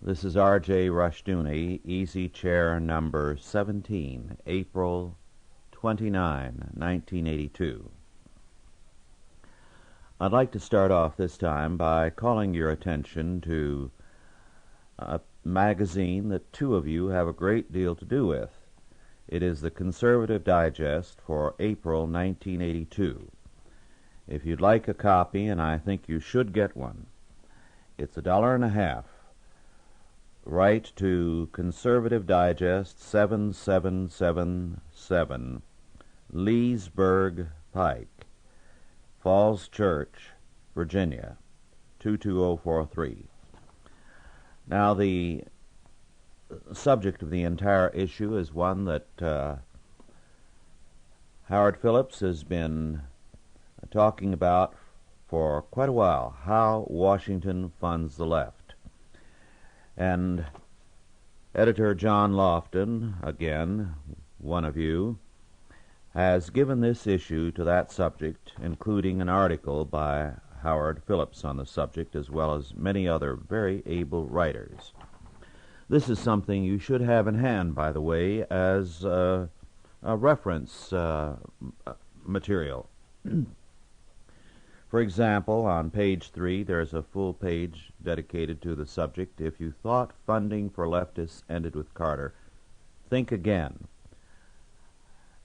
This is R.J. Rushdoony, Easy Chair number 17, April 29, 1982. I'd like to start off this time by calling your attention to a magazine that two of you have a great deal to do with. It is the Conservative Digest for April 1982. If you'd like a copy, and I think you should get one, it's $1.50. Write to Conservative Digest 7777 Leesburg Pike, Falls Church, Virginia 22043. Now, the subject of the entire issue is one that Howard Phillips has been talking about for quite a while: how Washington funds the left. And editor John Lofton, again, one of you, has given this issue to that subject, including an article by Howard Phillips on the subject, as well as many other very able writers. This is something you should have in hand, by the way, as a reference material. For example, on page 3, there's a full page dedicated to the subject. If you thought funding for leftists ended with Carter, think again.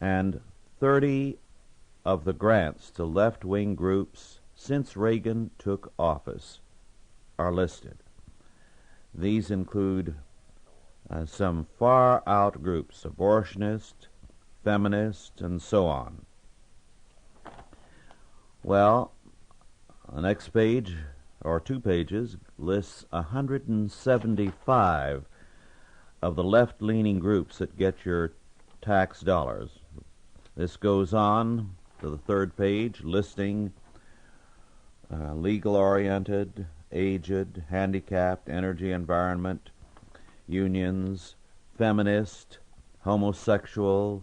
And 30 of the grants to left-wing groups since Reagan took office are listed. These include some far-out groups: abortionist, feminist, and so on. Well, the next page, or 2 pages, lists 175 of the left-leaning groups that get your tax dollars. This goes on to the 3rd page, listing legal-oriented, aged, handicapped, energy, environment, unions, feminist, homosexual,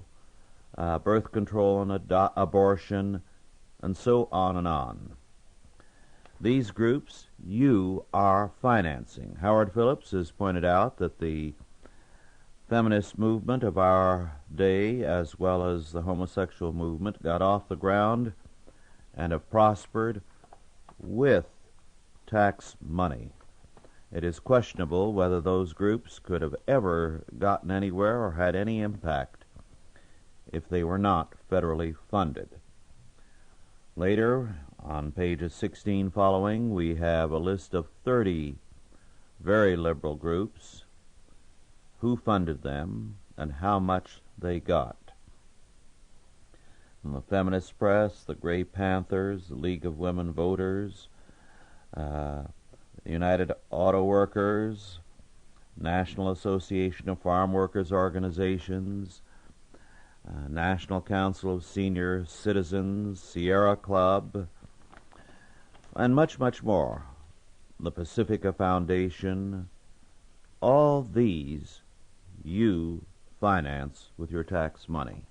birth control and abortion, and so on and on. These groups you are financing. Howard Phillips has pointed out that the feminist movement of our day, as well as the homosexual movement, got off the ground and have prospered with tax money. It is questionable whether those groups could have ever gotten anywhere or had any impact if they were not federally funded. Later, on pages 16 following, we have a list of 30 very liberal groups, who funded them, and how much they got. From the feminist press, the Grey Panthers, the League of Women Voters, the United Auto Workers, National Association of Farm Workers Organizations, National Council of Senior Citizens, Sierra Club, and much, much more. The Pacifica Foundation. All these you finance with your tax money.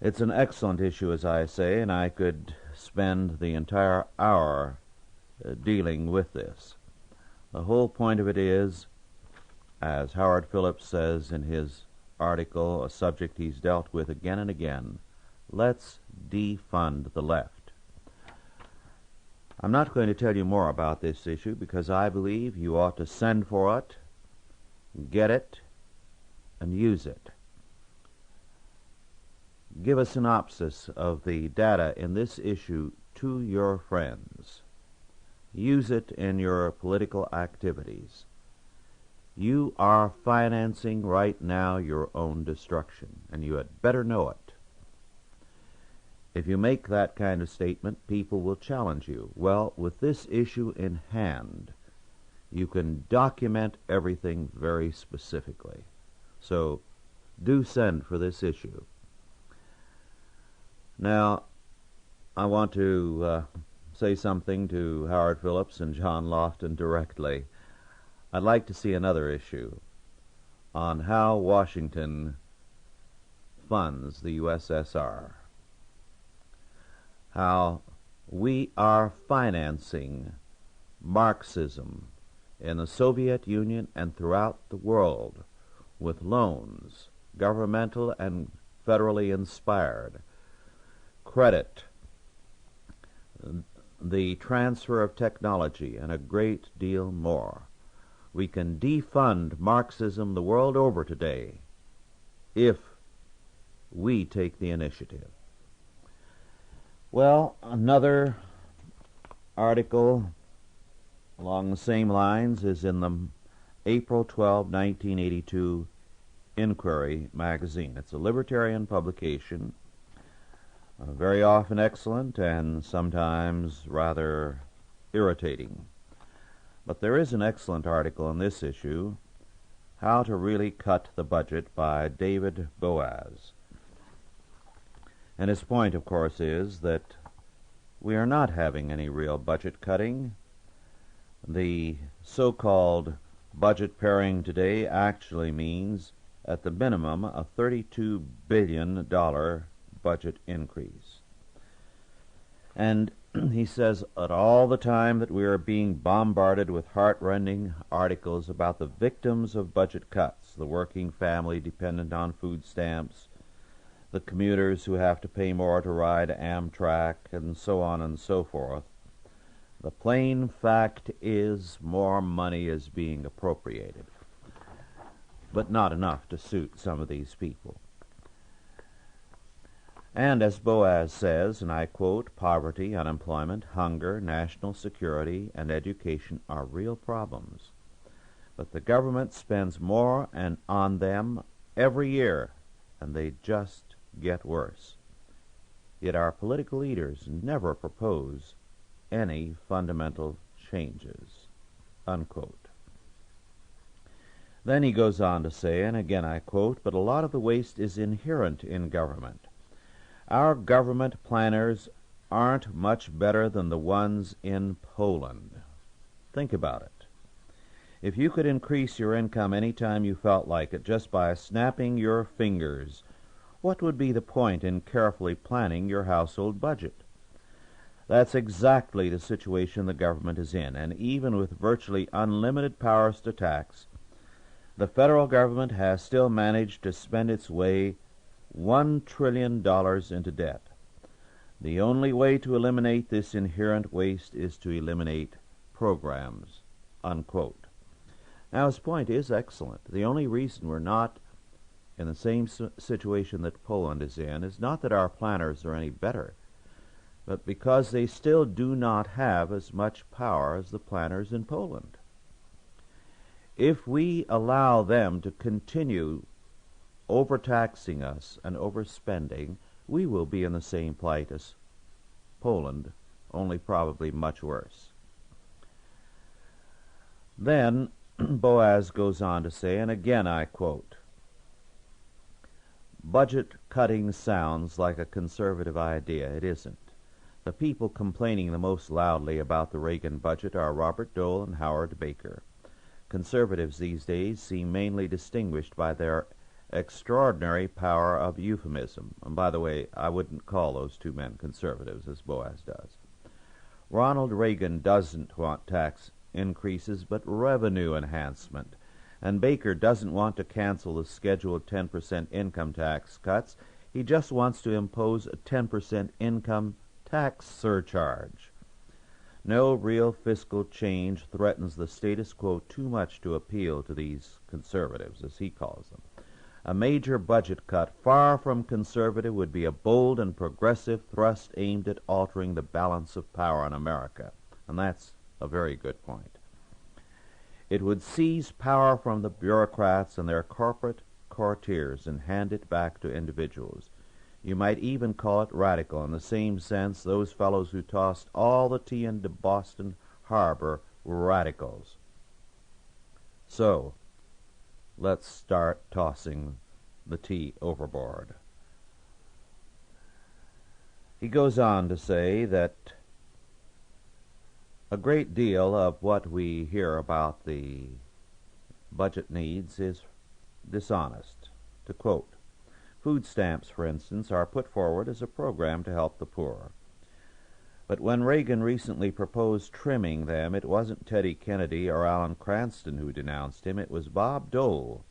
It's an excellent issue, as I say, and I could spend the entire hour dealing with this. The whole point of it is, as Howard Phillips says in his article, a subject he's dealt with again and again, let's defund the left. I'm not going to tell you more about this issue because I believe you ought to send for it, get it, and use it. Give a synopsis of the data in this issue to your friends. Use it in your political activities. You are financing right now your own destruction, and you had better know it. If you make that kind of statement, people will challenge you. Well, with this issue in hand, you can document everything very specifically. So, do send for this issue. Now, I want to say something to Howard Phillips and John Lofton directly. I'd like to see another issue on how Washington funds the USSR. How we are financing Marxism in the Soviet Union and throughout the world with loans, governmental and federally inspired, credit, the transfer of technology, and a great deal more. We can defund Marxism the world over today if we take the initiative. Well, another article along the same lines is in the April 12, 1982 Inquiry magazine. It's a libertarian publication, very often excellent and sometimes rather irritating. But there is an excellent article in this issue, How to Really Cut the Budget, by David Boaz. And his point, of course, is that we are not having any real budget cutting. The so-called budget paring today actually means, at the minimum, a $32 billion budget increase. And he says that all the time that we are being bombarded with heart-rending articles about the victims of budget cuts, the working family dependent on food stamps, the commuters who have to pay more to ride Amtrak, and so on and so forth, the plain fact is more money is being appropriated, but not enough to suit some of these people. And as Boaz says, and I quote, poverty, unemployment, hunger, national security, and education are real problems. But the government spends more on them every year, and they just get worse. Yet our political leaders never propose any fundamental changes, unquote. Then he goes on to say, and again I quote, but a lot of the waste is inherent in government. Our government planners aren't much better than the ones in Poland. Think about it. If you could increase your income any time you felt like it just by snapping your fingers, what would be the point in carefully planning your household budget? That's exactly the situation the government is in, and even with virtually unlimited powers to tax, the federal government has still managed to spend its way $1 trillion into debt. The only way to eliminate this inherent waste is to eliminate programs, unquote. Now, his point is excellent. The only reason we're not in the same situation that Poland is in is not that our planners are any better, but because they still do not have as much power as the planners in Poland. If we allow them to continue overtaxing us and overspending, we will be in the same plight as Poland, only probably much worse. Then Boaz goes on to say, and again I quote, budget cutting sounds like a conservative idea. It isn't. The people complaining the most loudly about the Reagan budget are Robert Dole and Howard Baker. Conservatives these days seem mainly distinguished by their extraordinary power of euphemism. And by the way, I wouldn't call those two men conservatives, as Boaz does. Ronald Reagan doesn't want tax increases, but revenue enhancement. And Baker doesn't want to cancel the scheduled 10% income tax cuts. He just wants to impose a 10% income tax surcharge. No real fiscal change threatens the status quo too much to appeal to these conservatives, as he calls them. A major budget cut, far from conservative, would be a bold and progressive thrust aimed at altering the balance of power in America. And that's a very good point. It would seize power from the bureaucrats and their corporate courtiers and hand it back to individuals. You might even call it radical, in the same sense those fellows who tossed all the tea into Boston Harbor were radicals. So, let's start tossing the tea overboard. He goes on to say that a great deal of what we hear about the budget needs is dishonest. To quote, food stamps, for instance, are put forward as a program to help the poor. But when Reagan recently proposed trimming them, it wasn't Teddy Kennedy or Alan Cranston who denounced him. It was Bob Dole,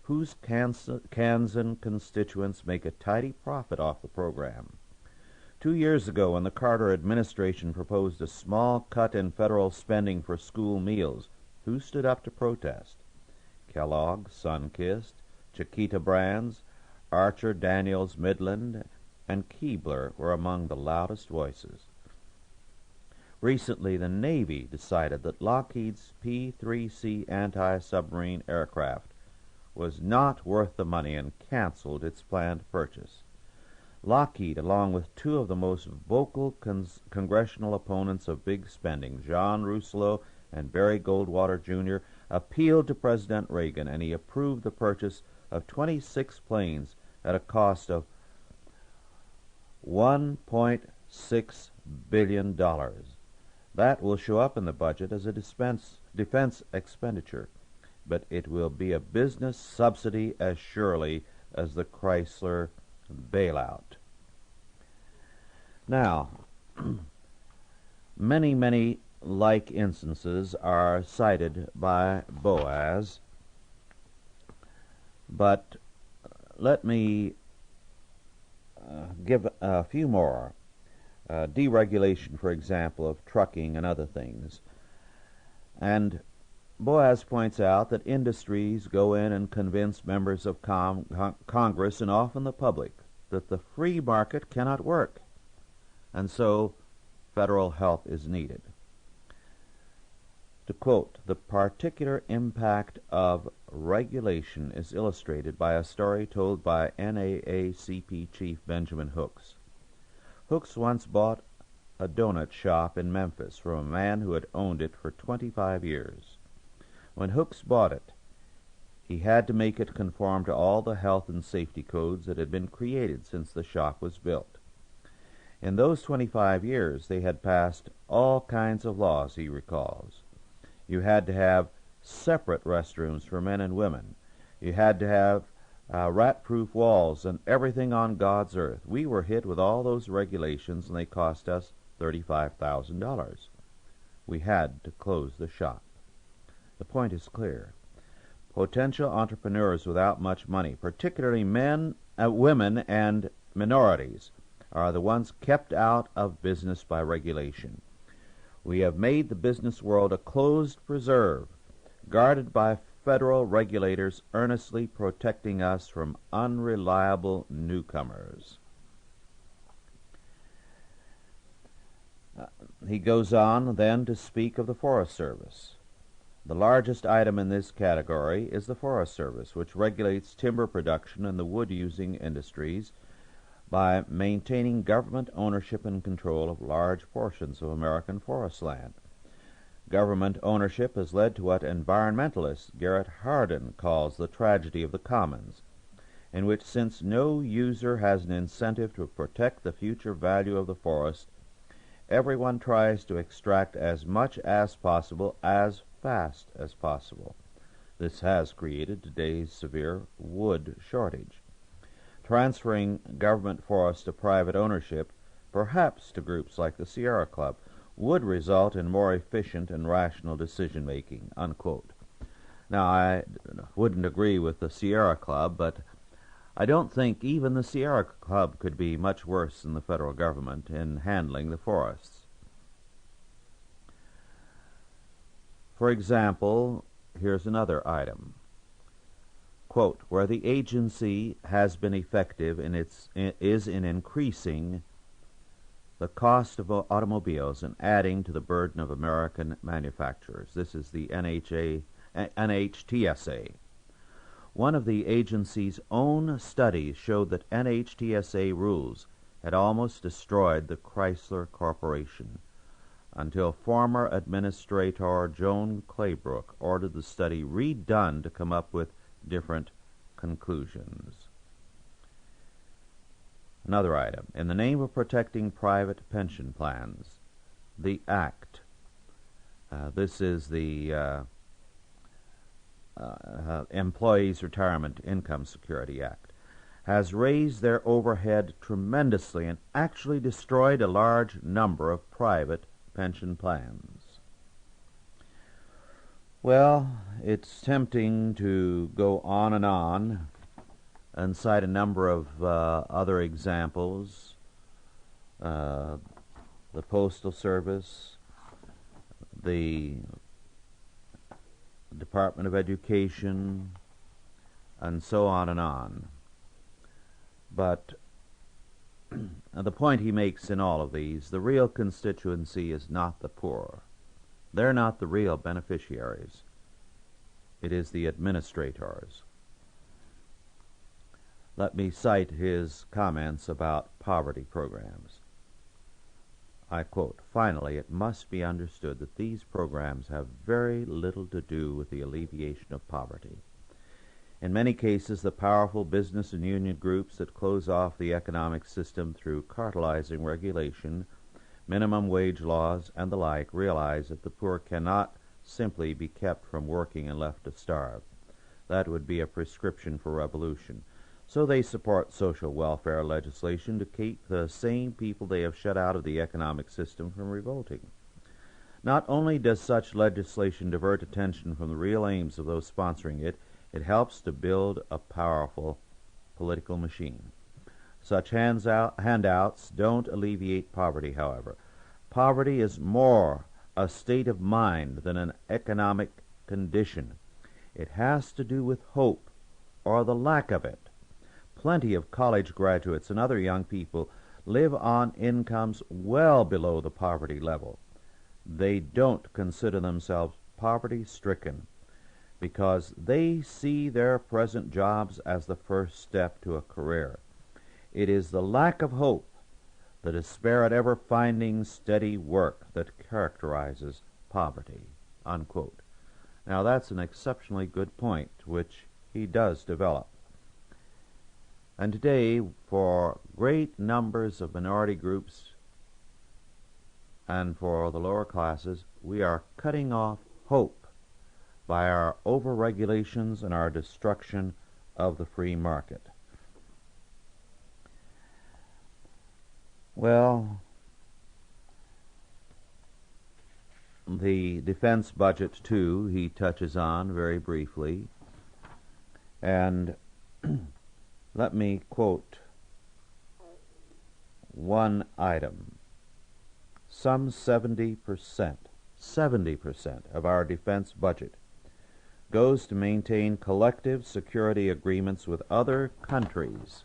whose Kansan constituents make a tidy profit off the program. 2 years ago, when the Carter administration proposed a small cut in federal spending for school meals, who stood up to protest? Kellogg, Sunkist, Chiquita Brands, Archer Daniels Midland, and Keebler were among the loudest voices. Recently, the Navy decided that Lockheed's P-3C anti-submarine aircraft was not worth the money and canceled its planned purchase. Lockheed, along with two of the most vocal congressional opponents of big spending, John Rousseau and Barry Goldwater, Jr., appealed to President Reagan, and he approved the purchase of 26 planes at a cost of $1.6 billion. That will show up in the budget as a defense expenditure, but it will be a business subsidy as surely as the Chrysler bailout. Now, many like instances are cited by Boaz, but let me give a few more. Deregulation, for example, of trucking and other things. And Boaz points out that industries go in and convince members of Congress and often the public that the free market cannot work, and so federal help is needed. To quote, the particular impact of regulation is illustrated by a story told by NAACP chief Benjamin Hooks. Hooks once bought a donut shop in Memphis from a man who had owned it for 25 years. When Hooks bought it, he had to make it conform to all the health and safety codes that had been created since the shop was built. In those 25 years, they had passed all kinds of laws, he recalls. You had to have separate restrooms for men and women. You had to have rat-proof walls and everything on God's earth. We were hit with all those regulations, and they cost us $35,000. We had to close the shop. The point is clear. Potential entrepreneurs without much money, particularly women and minorities, are the ones kept out of business by regulation. We have made the business world a closed preserve, guarded by federal regulators earnestly protecting us from unreliable newcomers. He goes on then to speak of the Forest Service. The largest item in this category is the Forest Service, which regulates timber production and the wood-using industries by maintaining government ownership and control of large portions of American forest land. Government ownership has led to what environmentalist Garrett Hardin calls the tragedy of the commons, in which, since no user has an incentive to protect the future value of the forest, everyone tries to extract as much as possible as fast as possible. This has created today's severe wood shortage. Transferring government forests to private ownership, perhaps to groups like the Sierra Club, would result in more efficient and rational decision-making, unquote. Now, I wouldn't agree with the Sierra Club, but I don't think even the Sierra Club could be much worse than the federal government in handling the forests. For example, here's another item. Quote, where the agency has been effective is in increasing the cost of automobiles and adding to the burden of American manufacturers. This is the NHTSA. One of the agency's own studies showed that NHTSA rules had almost destroyed the Chrysler Corporation until former Administrator Joan Claybrook ordered the study redone to come up with different conclusions. Another item. In the name of protecting private pension plans, the Act. This is the Employees' Retirement Income Security Act. has raised their overhead tremendously and actually destroyed a large number of private pension plans. Well, it's tempting to go on and cite a number of other examples. The Postal Service, the Department of Education, and so on and on. But the point he makes in all of these, the real constituency is not the poor. They're not the real beneficiaries. It is the administrators. Let me cite his comments about poverty programs. I quote, "Finally, it must be understood that these programs have very little to do with the alleviation of poverty. In many cases, the powerful business and union groups that close off the economic system through cartelizing regulation, minimum wage laws, and the like realize that the poor cannot simply be kept from working and left to starve. That would be a prescription for revolution. So they support social welfare legislation to keep the same people they have shut out of the economic system from revolting. Not only does such legislation divert attention from the real aims of those sponsoring it, it helps to build a powerful political machine. Such handouts don't alleviate poverty, however. Poverty is more a state of mind than an economic condition. It has to do with hope, or the lack of it. Plenty of college graduates and other young people live on incomes well below the poverty level. They don't consider themselves poverty-stricken because they see their present jobs as the first step to a career. It is the lack of hope, the despair at ever finding steady work, that characterizes poverty." Unquote. Now that's an exceptionally good point, which he does develop. And today, for great numbers of minority groups and for the lower classes, we are cutting off hope by our over-regulations and our destruction of the free market. Well, the defense budget, too, he touches on very briefly. And let me quote one item. Some 70% of our defense budget goes to maintain collective security agreements with other countries,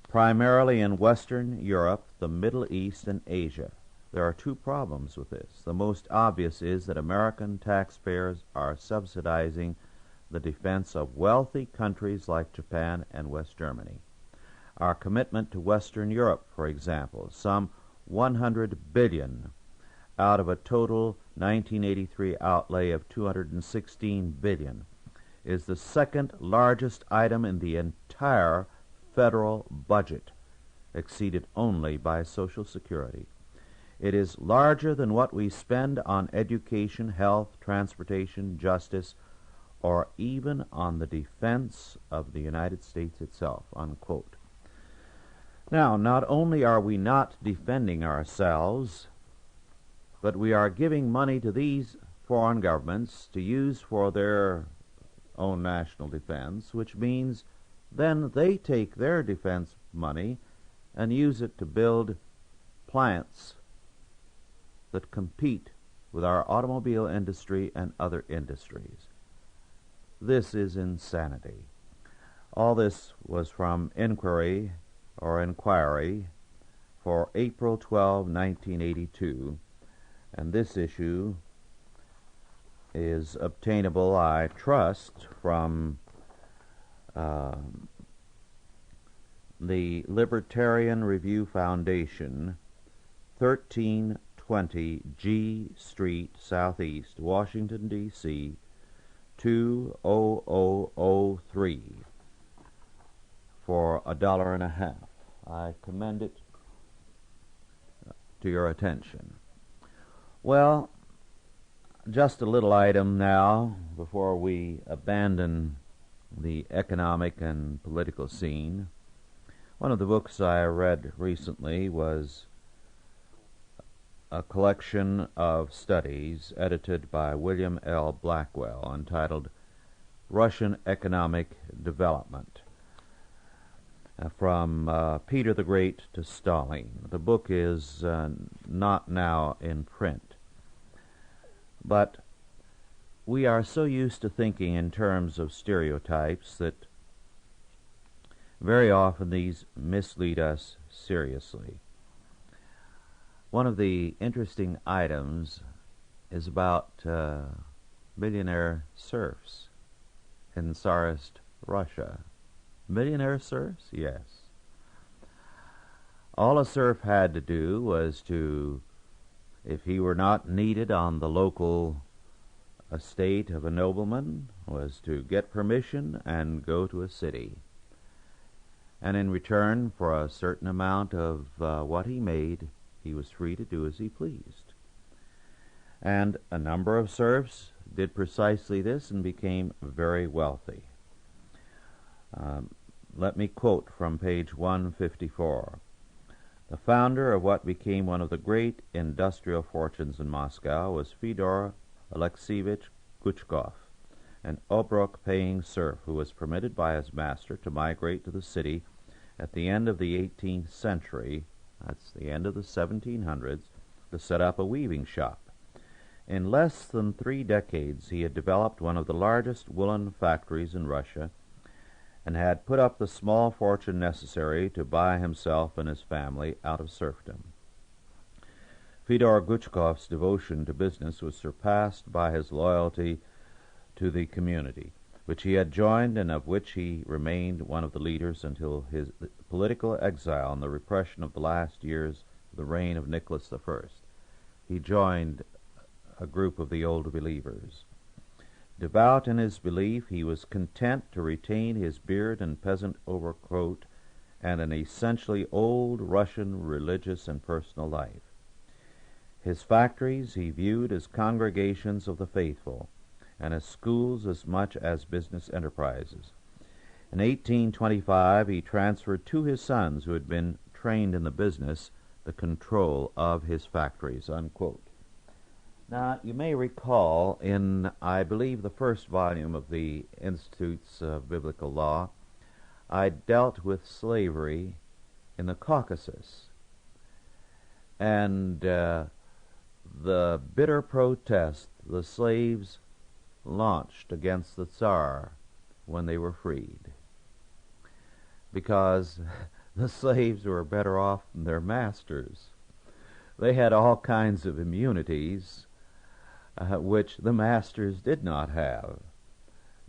primarily in Western Europe, the Middle East, and Asia. There are two problems with this. The most obvious is that American taxpayers are subsidizing the defense of wealthy countries like Japan and West Germany. Our commitment to Western Europe, for example, some $100 billion out of a total 1983 outlay of $216 billion, is the second largest item in the entire federal budget, exceeded only by Social Security. It is larger than what we spend on education, health, transportation, justice, or even on the defense of the United States itself." Unquote. Now, not only are we not defending ourselves, but we are giving money to these foreign governments to use for their own national defense, which means then they take their defense money and use it to build plants that compete with our automobile industry and other industries. This is insanity. All this was from Inquiry for April 12, 1982, and this issue is obtainable, I trust, from the Libertarian Review Foundation, 1320 G Street, Southeast, Washington, D.C., 20003, for $1.50. I commend it to your attention. Well, just a little item now before we abandon the economic and political scene. One of the books I read recently was a collection of studies edited by William L. Blackwell entitled Russian Economic Development, from Peter the Great to Stalin. The book is not now in print, but we are so used to thinking in terms of stereotypes that very often these mislead us seriously. One of the interesting items is about millionaire serfs in Tsarist Russia. Millionaire serfs? Yes. All a serf had to do was to, if he were not needed on the local estate of a nobleman, was to get permission and go to a city. And in return for a certain amount of what he made, he was free to do as he pleased. And a number of serfs did precisely this and became very wealthy. Let me quote from page 154. The founder of what became one of the great industrial fortunes in Moscow was Fyodor Alexeyevich Guchkov, an obrok-paying serf who was permitted by his master to migrate to the city at the end of the 18th century, that's the end of the 1700s, to set up a weaving shop. In less than 3 decades, he had developed one of the largest woolen factories in Russia and had put up the small fortune necessary to buy himself and his family out of serfdom. Fyodor Guchkov's devotion to business was surpassed by his loyalty to the community, which he had joined and of which he remained one of the leaders until his political exile and the repression of the last years of the reign of Nicholas I. He joined a group of the Old Believers. Devout in his belief, he was content to retain his beard and peasant overcoat and an essentially old Russian religious and personal life. His factories he viewed as congregations of the faithful and as schools as much as business enterprises. In 1825, he transferred to his sons, who had been trained in the business, the control of his factories, unquote. Now, you may recall in, I believe, the first volume of the Institutes of Biblical Law, I dealt with slavery in the Caucasus and the bitter protest the slaves launched against the Tsar when they were freed, because the slaves were better off than their masters. They had all kinds of immunities which the masters did not have,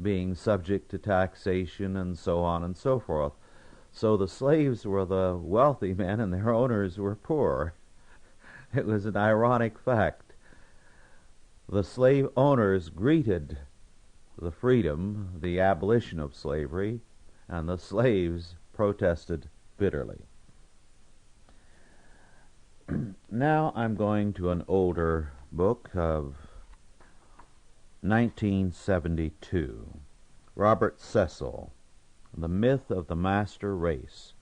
being subject to taxation and so on and so forth. So the slaves were the wealthy men and their owners were poor. It was an ironic fact. The slave owners greeted the freedom, the abolition of slavery, and the slaves protested bitterly. Now I'm going to an older book of 1972. Robert Cecil, The Myth of the Master Race,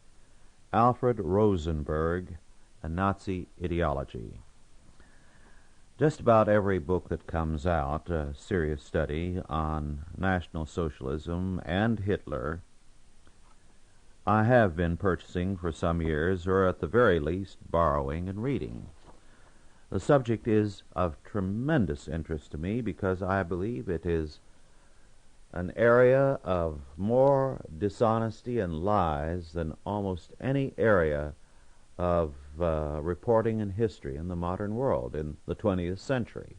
Alfred Rosenberg, and Nazi Ideology. Just about every book that comes out, a serious study on National Socialism and Hitler, I have been purchasing for some years, or at the very least borrowing and reading. The subject is of tremendous interest to me because I believe it is an area of more dishonesty and lies than almost any area of reporting in history in the modern world in the 20th century.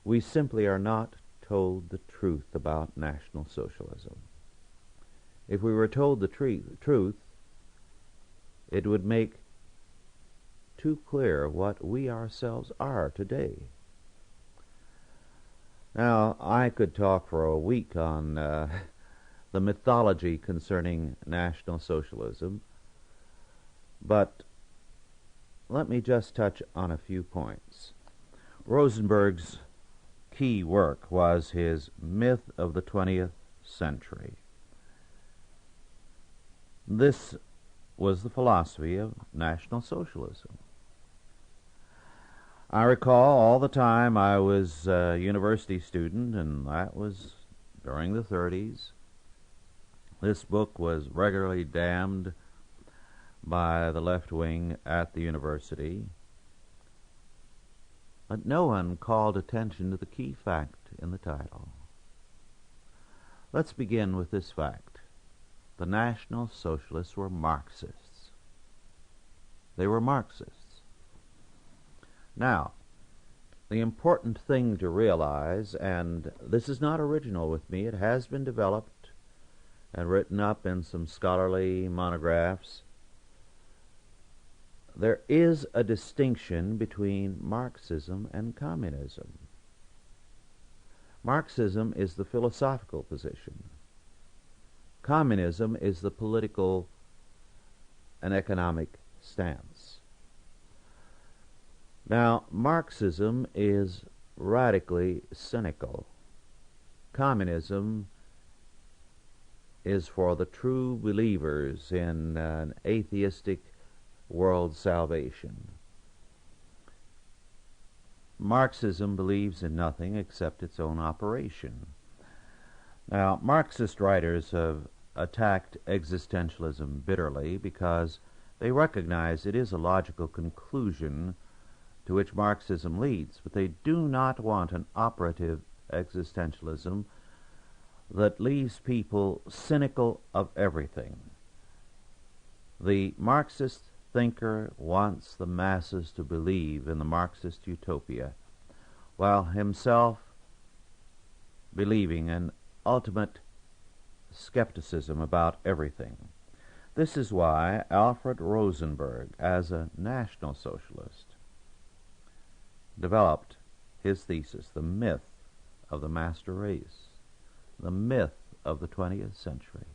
We simply are not told the truth about National Socialism. If we were told the truth, it would make too clear what we ourselves are today. Now, I could talk for a week on the mythology concerning National Socialism, but let me just touch on a few points. Rosenberg's key work was his Myth of the 20th century. This was the philosophy of National Socialism. I recall all the time I was a university student, and that was during the 30s. This book was regularly damned by the left wing at the university, but no one called attention to the key fact in the title. Let's begin with this fact. The National Socialists were Marxists. They were Marxists. Now, the important thing to realize, and this is not original with me, it has been developed and written up in some scholarly monographs. There is a distinction between Marxism and communism. Marxism is the philosophical position. Communism is the political and economic stance. Now, Marxism is radically cynical. Communism is for the true believers in an atheistic world salvation. Marxism believes in nothing except its own operation. Now, Marxist writers have attacked existentialism bitterly because they recognize it is a logical conclusion to which Marxism leads, but they do not want an operative existentialism that leaves people cynical of everything. The Marxist thinker wants the masses to believe in the Marxist utopia, while himself believing in ultimate skepticism about everything. This is why Alfred Rosenberg, as a National Socialist, developed his thesis, the myth of the master race, the myth of the 20th century.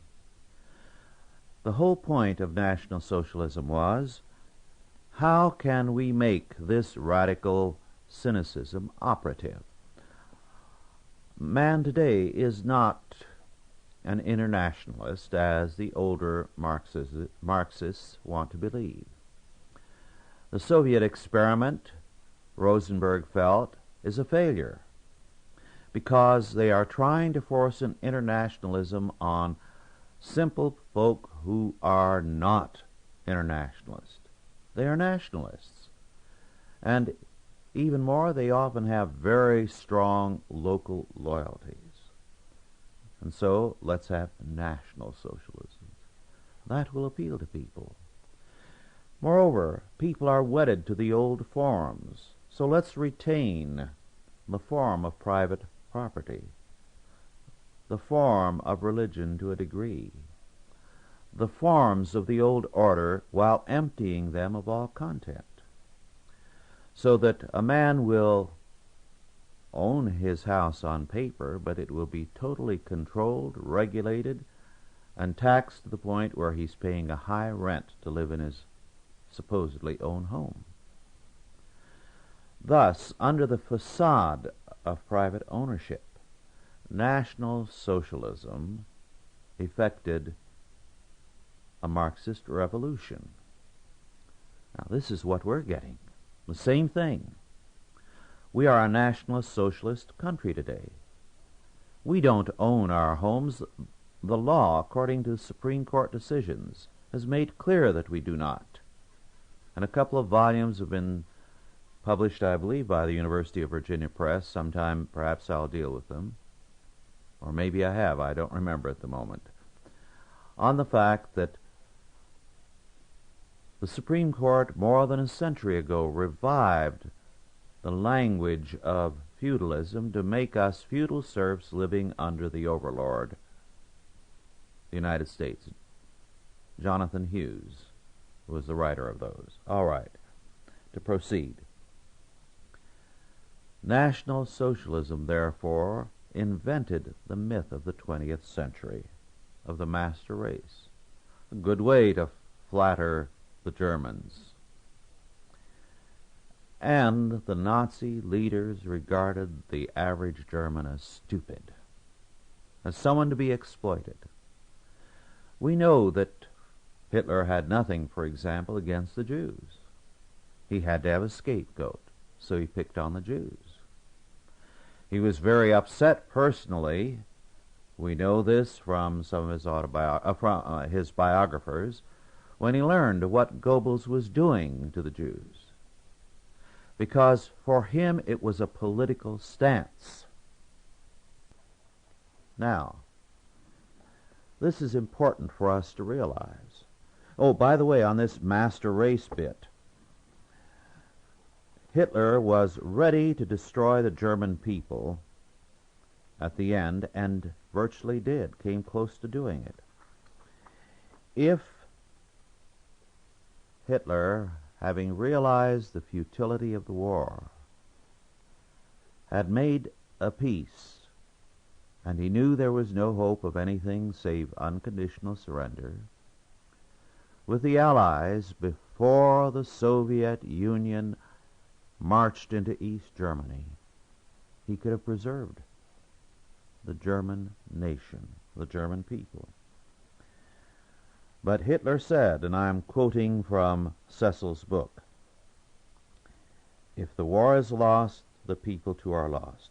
The whole point of National Socialism was, how can we make this radical cynicism operative? Man today is not an internationalist as the older Marxists want to believe. The Soviet experiment, Rosenberg felt, is a failure because they are trying to force an internationalism on simple folk who are not internationalists. They are nationalists. And even more, they often have very strong local loyalties. And so, let's have National Socialism. That will appeal to people. Moreover, people are wedded to the old forms, so let's retain the form of private property, the form of religion to a degree, the forms of the old order while emptying them of all content, so that a man will own his house on paper, but it will be totally controlled, regulated, and taxed to the point where he's paying a high rent to live in his supposedly own home. Thus, under the facade of private ownership, National Socialism effected a Marxist revolution. Now, this is what we're getting. The same thing. We are a nationalist socialist country today. We don't own our homes. The law, according to Supreme Court decisions, has made clear that we do not. And a couple of volumes have been published, I believe, by the University of Virginia Press. Sometime perhaps I'll deal with them. Or maybe I have, I don't remember at the moment. On the fact that the Supreme Court more than a century ago revived the language of feudalism to make us feudal serfs living under the overlord, the United States. Jonathan Hughes was the writer of those. All right, to proceed. National Socialism, therefore, invented the myth of the 20th century, of the master race. A good way to flatter the Germans. And the Nazi leaders regarded the average German as stupid. as someone to be exploited. We know that Hitler had nothing, for example, against the Jews. He had to have a scapegoat, so he picked on the Jews. He was very upset personally. We know this from some of his biographers, when he learned what Goebbels was doing to the Jews, because for him it was a political stance. Now, this is important for us to realize. Oh, by the way, on this master race bit, Hitler was ready to destroy the German people at the end, and virtually did, came close to doing it. If Hitler, having realized the futility of the war, had made a peace, and he knew there was no hope of anything save unconditional surrender, with the Allies before the Soviet Union marched into East Germany, he could have preserved the German nation, the German people. But Hitler said, and I'm quoting from Cecil's book, "If the war is lost, the people too are lost.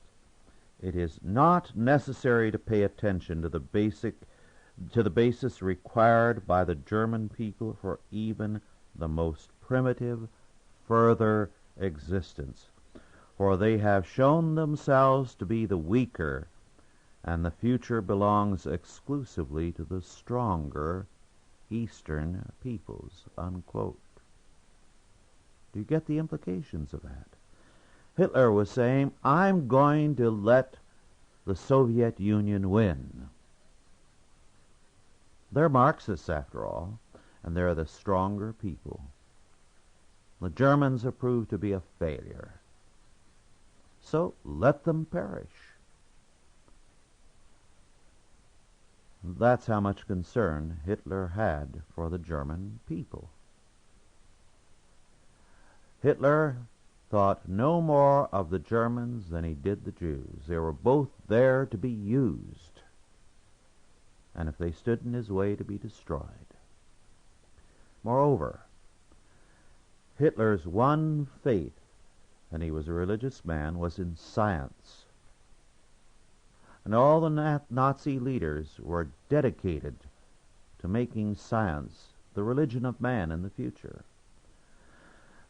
It is not necessary to pay attention to the basis required by the German people for even the most primitive further existence, for they have shown themselves to be the weaker, and the future belongs exclusively to the stronger Eastern peoples," unquote. Do you get the implications of that? Hitler was saying, I'm going to let the Soviet Union win. They're Marxists, after all, and they're the stronger people. The Germans have proved to be a failure. So let them perish. That's how much concern Hitler had for the German people. Hitler thought no more of the Germans than he did the Jews. They were both there to be used, and if they stood in his way, to be destroyed. Moreover, Hitler's one faith, and he was a religious man, was in science. And all the Nazi leaders were dedicated to making science the religion of man in the future.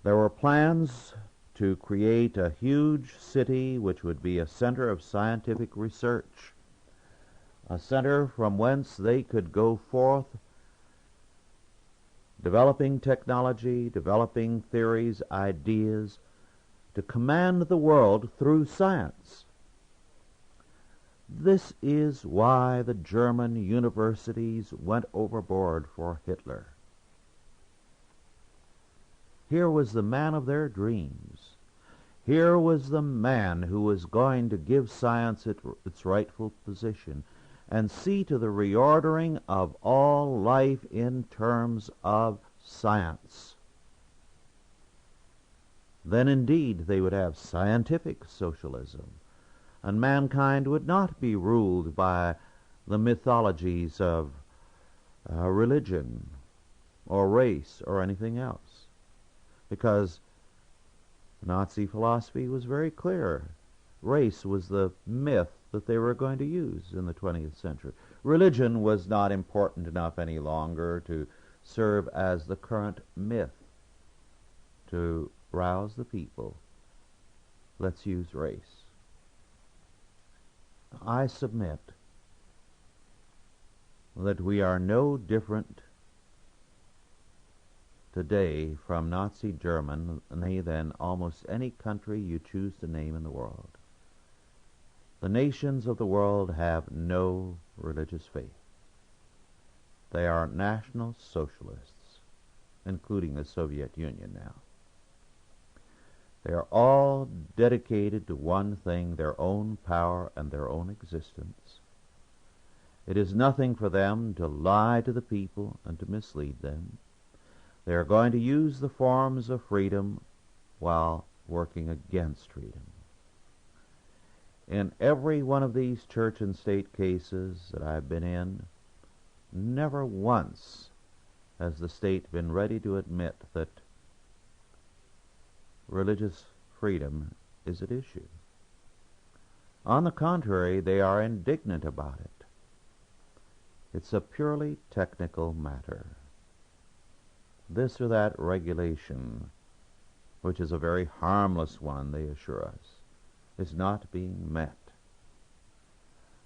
There were plans to create a huge city which would be a center of scientific research, a center from whence they could go forth developing technology, developing theories, ideas, to command the world through science. This is why the German universities went overboard for Hitler. Here was the man of their dreams. Here was the man who was going to give science its rightful position and see to the reordering of all life in terms of science. Then indeed they would have scientific socialism, and mankind would not be ruled by the mythologies of religion or race or anything else, because Nazi philosophy was very clear. Race was the myth that they were going to use in the 20th century. Religion was not important enough any longer to serve as the current myth to rouse the people. Let's use race. I submit that we are no different today from Nazi Germany than almost any country you choose to name in the world. The nations of the world have no religious faith. They are national socialists, including the Soviet Union now. They are all dedicated to one thing, their own power and their own existence. It is nothing for them to lie to the people and to mislead them. They are going to use the forms of freedom while working against freedom. In every one of these church and state cases that I've been in, never once has the state been ready to admit that religious freedom is at issue. On the contrary, they are indignant about it. It's a purely technical matter. This or that regulation, which is a very harmless one, they assure us, is not being met.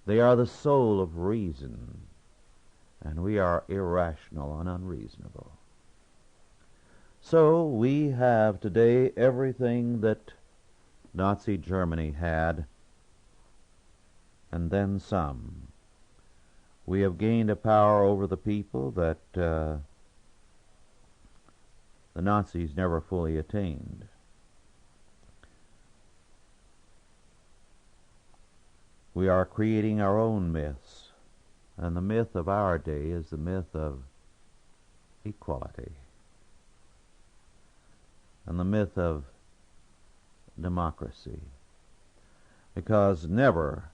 They are the soul of reason, and we are irrational and unreasonable. So we have today everything that Nazi Germany had, and then some. We have gained a power over the people that the Nazis never fully attained. We are creating our own myths, and the myth of our day is the myth of equality and the myth of democracy, because never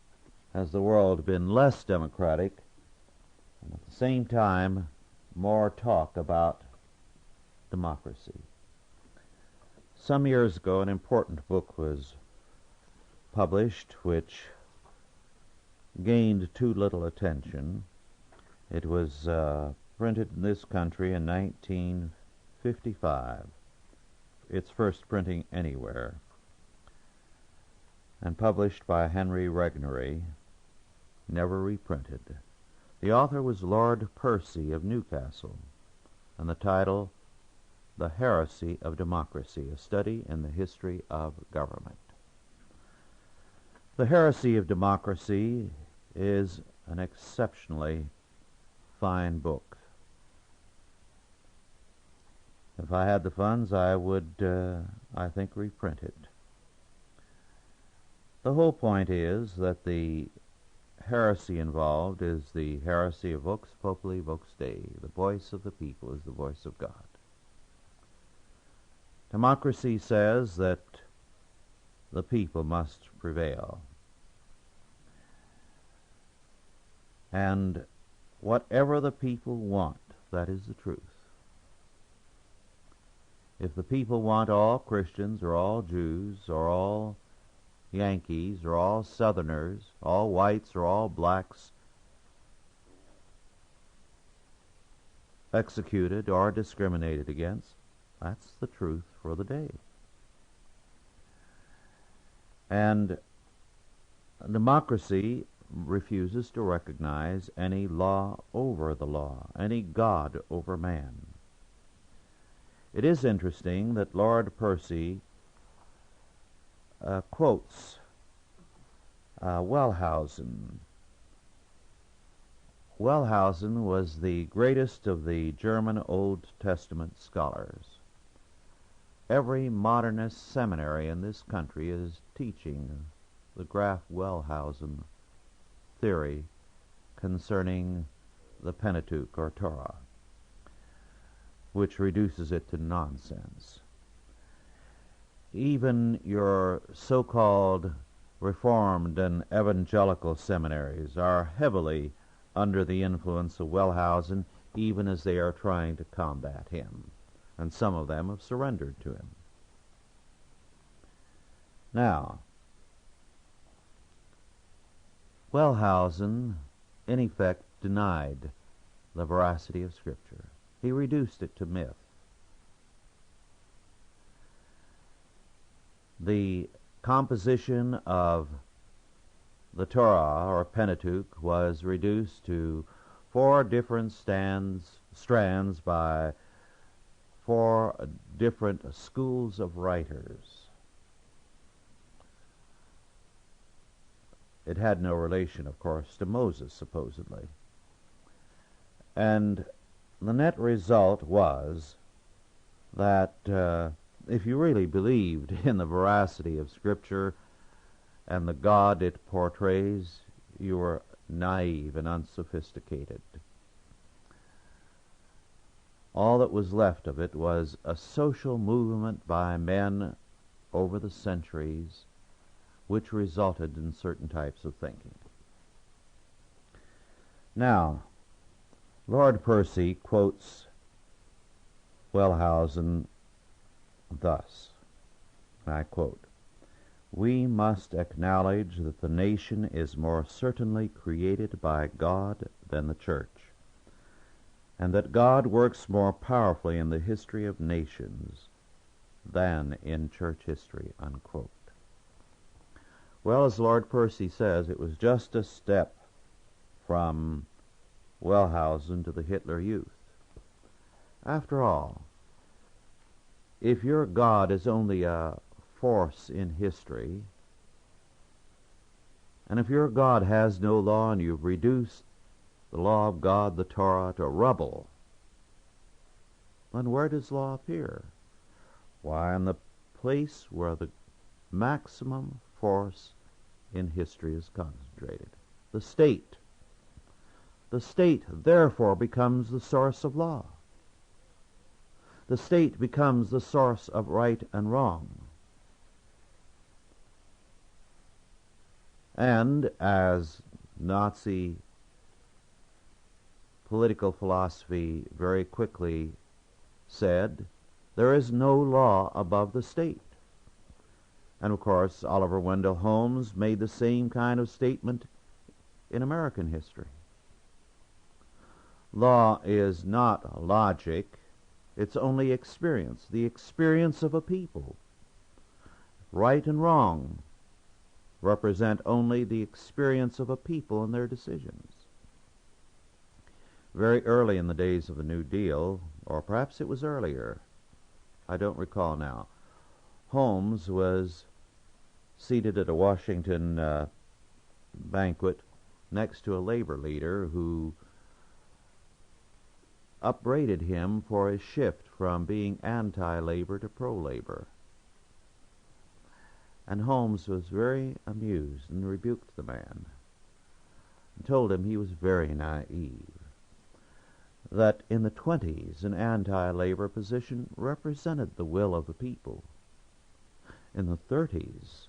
has the world been less democratic and at the same time more talk about democracy. Some years ago, an important book was published which gained too little attention. It was printed in this country in 1955, its first printing anywhere, and published by Henry Regnery, never reprinted. The author was Lord Percy of Newcastle, and the title, The Heresy of Democracy, a Study in the History of Government. The Heresy of Democracy is an exceptionally fine book. If I had the funds, I would, I think, reprint it. The whole point is that the heresy involved is the heresy of Vox Populi, Vox Dei. The voice of the people is the voice of God. Democracy says that the people must prevail. And whatever the people want, that is the truth. If the people want all Christians or all Jews or all Yankees or all Southerners, all whites or all blacks executed or discriminated against, that's the truth for the day. And democracy refuses to recognize any law over the law, any God over man. It is interesting that Lord Percy quotes Wellhausen. Wellhausen was the greatest of the German Old Testament scholars. Every modernist seminary in this country is teaching the Graf Wellhausen theory concerning the Pentateuch or Torah, which reduces it to nonsense. Even your so-called Reformed and evangelical seminaries are heavily under the influence of Wellhausen, even as they are trying to combat him, and some of them have surrendered to him. Now, Wellhausen, in effect, denied the veracity of Scripture. He reduced it to myth. The composition of the Torah, or Pentateuch, was reduced to 4 different strands by 4 different schools of writers. It had no relation, of course, to Moses, supposedly. And the net result was that if you really believed in the veracity of Scripture and the God it portrays, you were naive and unsophisticated. All that was left of it was a social movement by men over the centuries which resulted in certain types of thinking. Now, Lord Percy quotes Wellhausen thus, and I quote, "We must acknowledge that the nation is more certainly created by God than the church, and that God works more powerfully in the history of nations than in church history," unquote. Well, as Lord Percy says, it was just a step from Wellhausen to the Hitler Youth. After all, if your God is only a force in history, and if your God has no law and you've reduced the law of God, the Torah, to rubble, then where does law appear? Why, in the place where the maximum force in history is concentrated, the state. The state, therefore, becomes the source of law. The state becomes the source of right and wrong. And as Nazi political philosophy very quickly said, there is no law above the state. And of course, Oliver Wendell Holmes made the same kind of statement in American history. Law is not logic, it's only experience, the experience of a people. Right and wrong represent only the experience of a people and their decisions. Very early in the days of the New Deal, or perhaps it was earlier, I don't recall now, Holmes was seated at a Washington banquet next to a labor leader who upbraided him for his shift from being anti-labor to pro-labor. And Holmes was very amused and rebuked the man and told him he was very naive, that in the 20s an anti-labor position represented the will of the people. In the 30s,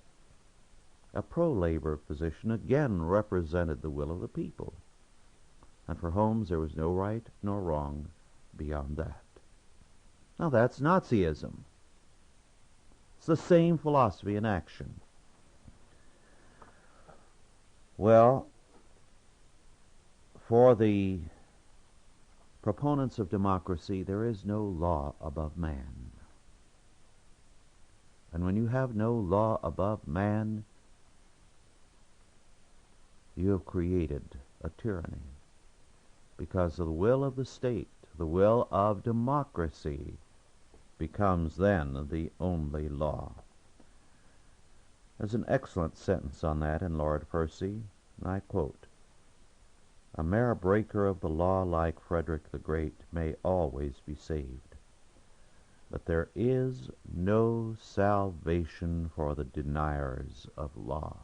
a pro-labor position again represented the will of the people. And for Holmes, there was no right nor wrong beyond that. Now that's Nazism. It's the same philosophy in action. Well, for the proponents of democracy, there is no law above man. And when you have no law above man, you have created a tyranny. Because the will of the state, the will of democracy, becomes then the only law. There's an excellent sentence on that in Lord Percy, and I quote, "A mere breaker of the law like Frederick the Great may always be saved, but there is no salvation for the deniers of law,"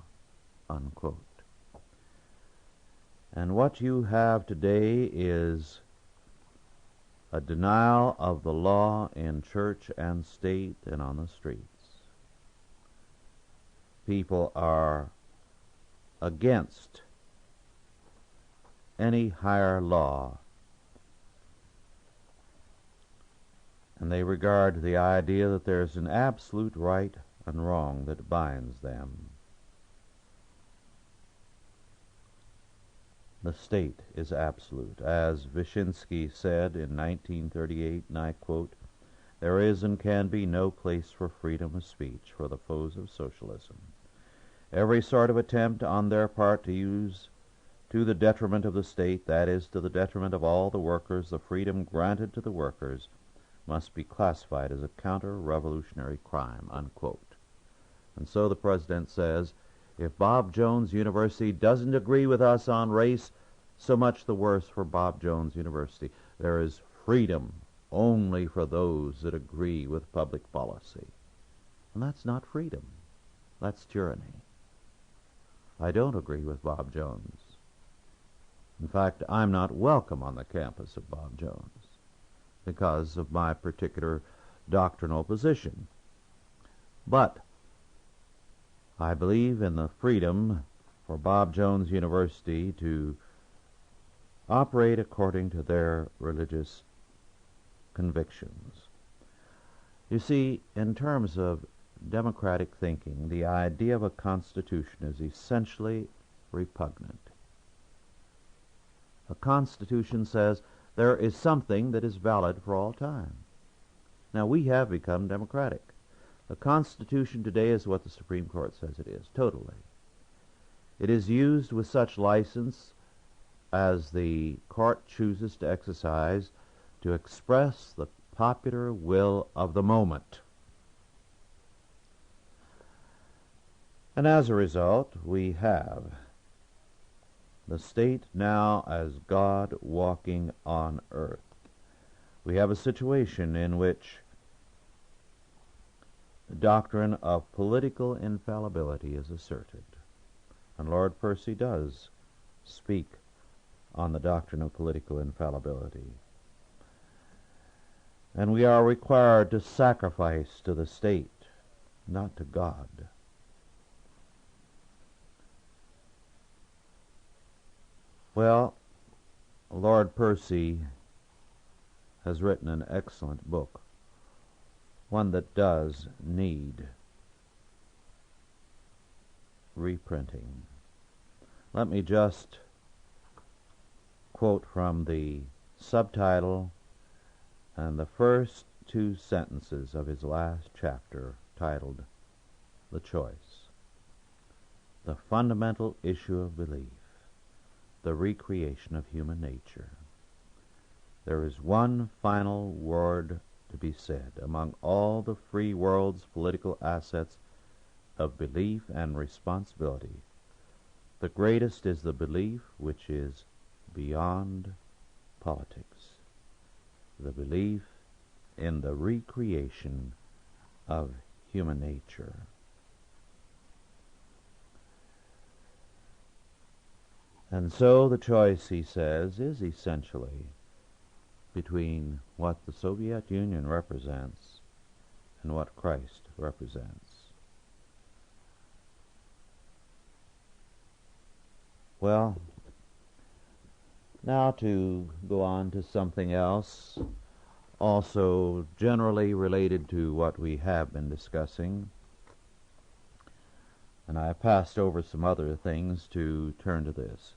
unquote. And what you have today is a denial of the law in church and state and on the streets. People are against any higher law, and they regard the idea that there's an absolute right and wrong that binds them. The state is absolute. As Wyszynski said in 1938, and I quote, "There is and can be no place for freedom of speech for the foes of socialism. Every sort of attempt on their part to use to the detriment of the state, that is, to the detriment of all the workers, the freedom granted to the workers, must be classified as a counter-revolutionary crime," unquote. And so the President says, if Bob Jones University doesn't agree with us on race, so much the worse for Bob Jones University. There is freedom only for those that agree with public policy. And that's not freedom. That's tyranny. I don't agree with Bob Jones. In fact, I'm not welcome on the campus of Bob Jones because of my particular doctrinal position. But I believe in the freedom for Bob Jones University to operate according to their religious convictions. You see, in terms of democratic thinking, the idea of a constitution is essentially repugnant. A constitution says there is something that is valid for all time. Now, we have become democratic. The Constitution today is what the Supreme Court says it is, totally. It is used with such license as the court chooses to exercise to express the popular will of the moment. And as a result, we have the state now as God walking on earth. We have a situation in which the doctrine of political infallibility is asserted. And Lord Percy does speak on the doctrine of political infallibility. And we are required to sacrifice to the state, not to God. Well, Lord Percy has written an excellent book, one that does need reprinting. Let me just quote from the subtitle and the first two sentences of his last chapter, titled The Choice. The fundamental issue of belief, the recreation of human nature. There is one final word to be said among all the free world's political assets of belief and responsibility. The greatest is the belief which is beyond politics, the belief in the recreation of human nature. And so the choice, he says, is essentially between what the Soviet Union represents and what Christ represents. Well, now to go on to something else, also generally related to what we have been discussing. And I passed over some other things to turn to this.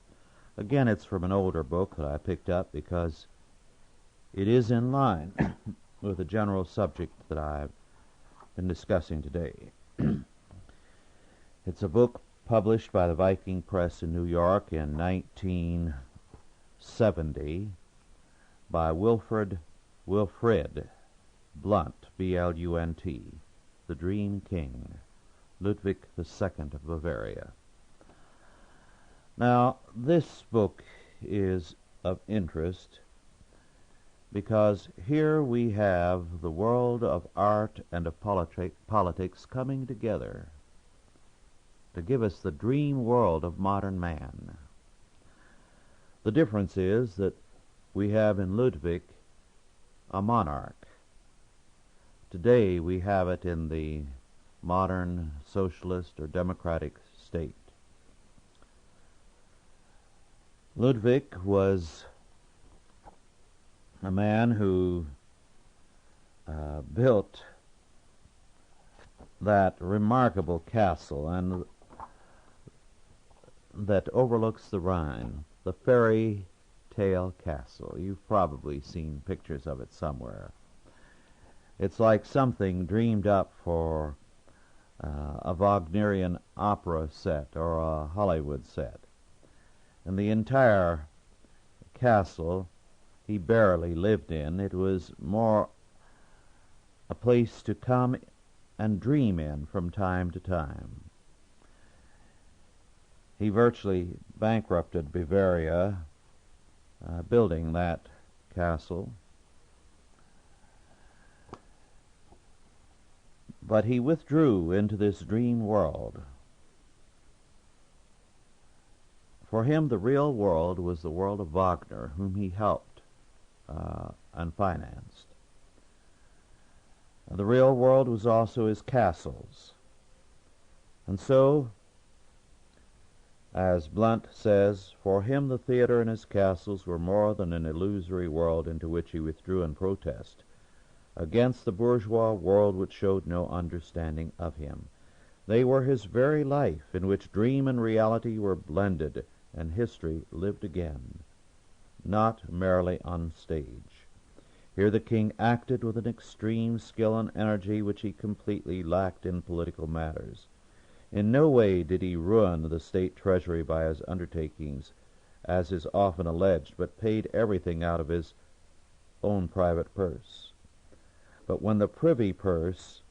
Again, it's from an older book that I picked up because it is in line with the general subject that I've been discussing today. It's a book published by the Viking Press in New York in 1970 by Wilfrid Blunt, B-L-U-N-T, The Dream King, Ludwig II of Bavaria. Now, this book is of interest because here we have the world of art and of politics coming together to give us the dream world of modern man. The difference is that we have in Ludwig a monarch. Today we have it in the modern socialist or democratic state. Ludwig was a man who built that remarkable castle and that overlooks the Rhine, the fairy tale castle. You've probably seen pictures of it somewhere. It's like something dreamed up for a Wagnerian opera set or a Hollywood set. And the entire castle he barely lived in. It was more a place to come and dream in from time to time. He virtually bankrupted Bavaria building that castle. But he withdrew into this dream world. For him, the real world was the world of Wagner, whom he helped and financed. The real world was also his castles. And so, as Blunt says, for him the theater and his castles were more than an illusory world into which he withdrew in protest against the bourgeois world which showed no understanding of him. They were his very life, in which dream and reality were blended, and history lived again, not merely on stage. Here the king acted with an extreme skill and energy which he completely lacked in political matters. In no way did he ruin the state treasury by his undertakings, as is often alleged, but paid everything out of his own private purse. But when the privy purse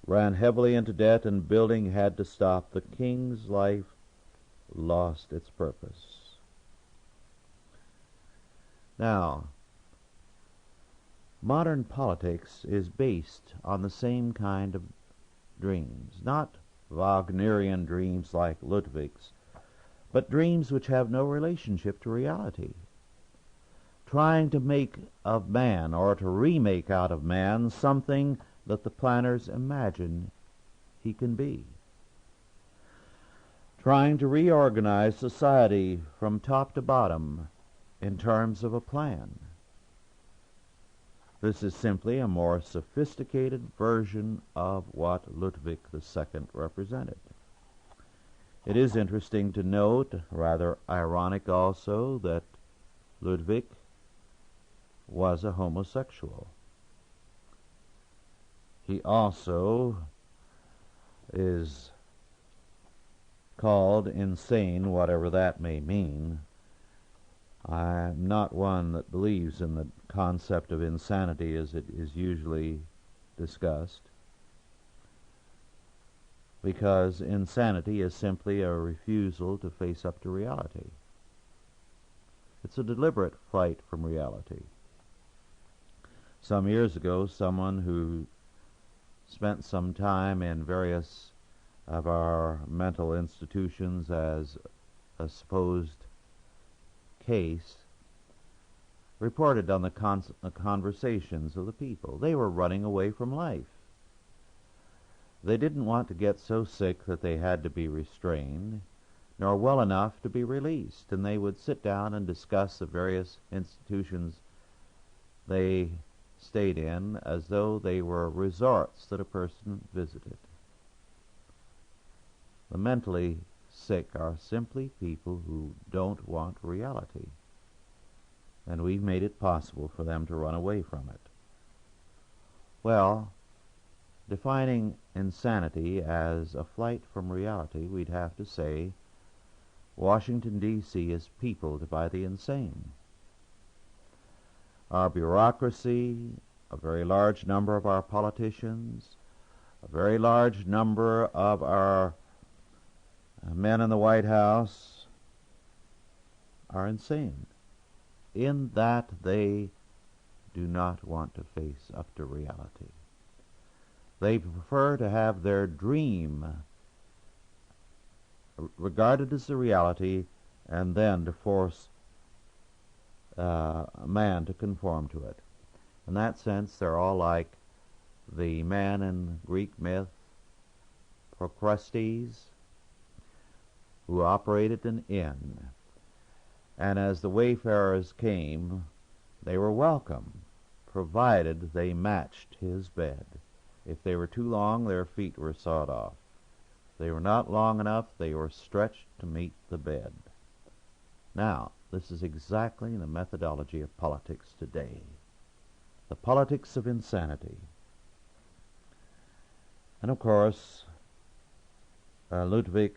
ran heavily into debt and building had to stop, the king's life lost its purpose. Now, modern politics is based on the same kind of dreams, not Wagnerian dreams like Ludwig's, but dreams which have no relationship to reality, trying to make of man, or to remake out of man, something that the planners imagine he can be, trying to reorganize society from top to bottom in terms of a plan. This is simply a more sophisticated version of what Ludwig II represented. It is interesting to note, rather ironic also, that Ludwig was a homosexual. He also is called insane, whatever that may mean. I'm not one that believes in the concept of insanity as it is usually discussed, because insanity is simply a refusal to face up to reality. It's a deliberate flight from reality. Some years ago, someone who spent some time in various of our mental institutions as a supposed case reported on the conversations of the people. They were running away from life. They didn't want to get so sick that they had to be restrained, nor well enough to be released, and they would sit down and discuss the various institutions they stayed in as though they were resorts that a person visited. The mentally sick are simply people who don't want reality, and we've made it possible for them to run away from it. Well, defining insanity as a flight from reality, we'd have to say Washington, D.C. is peopled by the insane. Our bureaucracy, a very large number of our politicians, a very large number of our men in the White House are insane, in that they do not want to face up to reality. They prefer to have their dream regarded as the reality, and then to force man to conform to it. In that sense, they're all like the man in Greek myth, Procrustes, who operated an inn. And as the wayfarers came, they were welcome, provided they matched his bed. If they were too long, their feet were sawed off. If they were not long enough, they were stretched to meet the bed. Now, this is exactly the methodology of politics today. The politics of insanity. And of course, Ludwig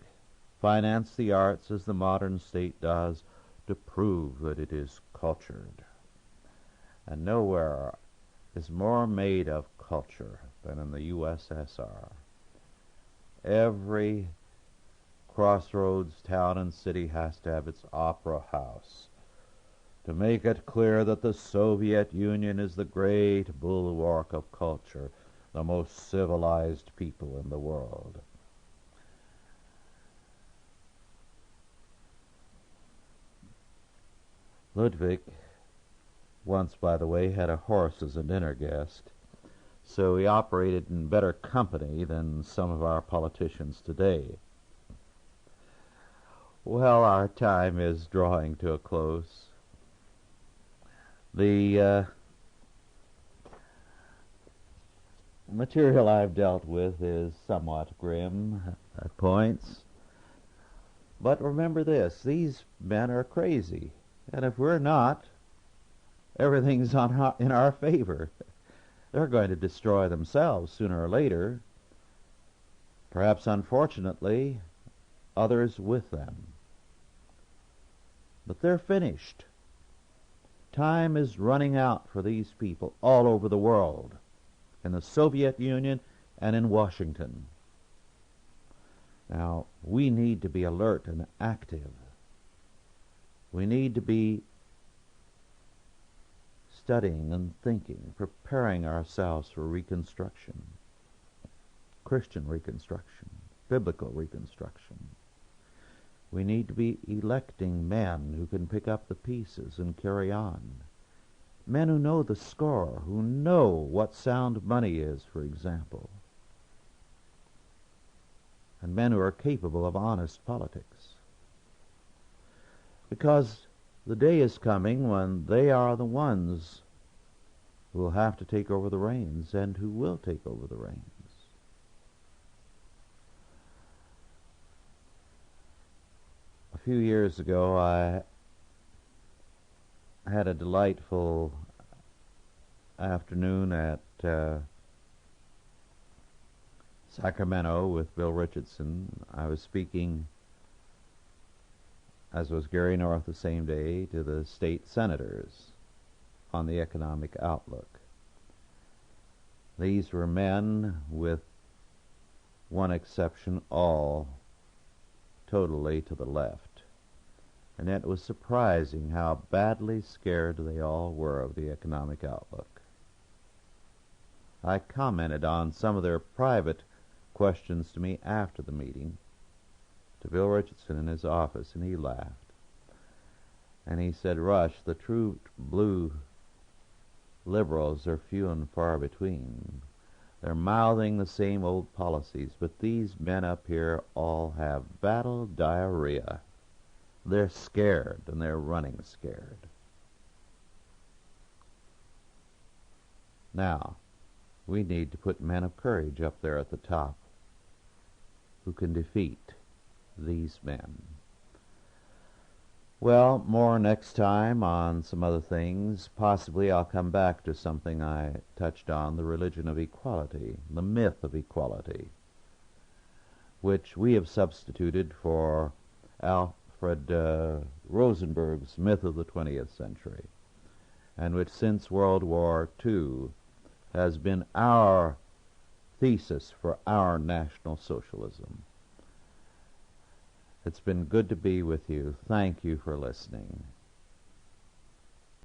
financed the arts as the modern state does to prove that it is cultured. And nowhere is more made of culture than in the USSR. Every crossroads town and city has to have its opera house to make it clear that the Soviet Union is the great bulwark of culture, the most civilized people in the world. Ludwig once, by the way, had a horse as a dinner guest, so he operated in better company than some of our politicians today. Well, our time is drawing to a close. The material I've dealt with is somewhat grim at points. But remember this, these men are crazy. And if we're not, everything's in our favor. They're going to destroy themselves sooner or later. Perhaps unfortunately, others with them. But they're finished. Time is running out for these people all over the world, in the Soviet Union and in Washington. Now, we need to be alert and active. We need to be studying and thinking, preparing ourselves for reconstruction, Christian reconstruction, biblical reconstruction. We need to be electing men who can pick up the pieces and carry on. Men who know the score, who know what sound money is, for example. And men who are capable of honest politics. Because the day is coming when they are the ones who will have to take over the reins and who will take over the reins. A few years ago, I had a delightful afternoon at Sacramento with Bill Richardson. I was speaking, as was Gary North the same day, to the state senators on the economic outlook. These were men, with one exception, all totally to the left. And yet it was surprising how badly scared they all were of the economic outlook. I commented on some of their private questions to me after the meeting to Bill Richardson in his office, and he laughed. And he said, "Rush, the true blue liberals are few and far between. They're mouthing the same old policies, but these men up here all have battle diarrhea. They're scared, and they're running scared." Now, we need to put men of courage up there at the top who can defeat these men. Well, more next time on some other things. Possibly I'll come back to something I touched on, the religion of equality, the myth of equality, which we have substituted for Alfred Rosenberg's myth of the 20th century, and which since World War II has been our thesis for our National Socialism. It's been good to be with you. Thank you for listening.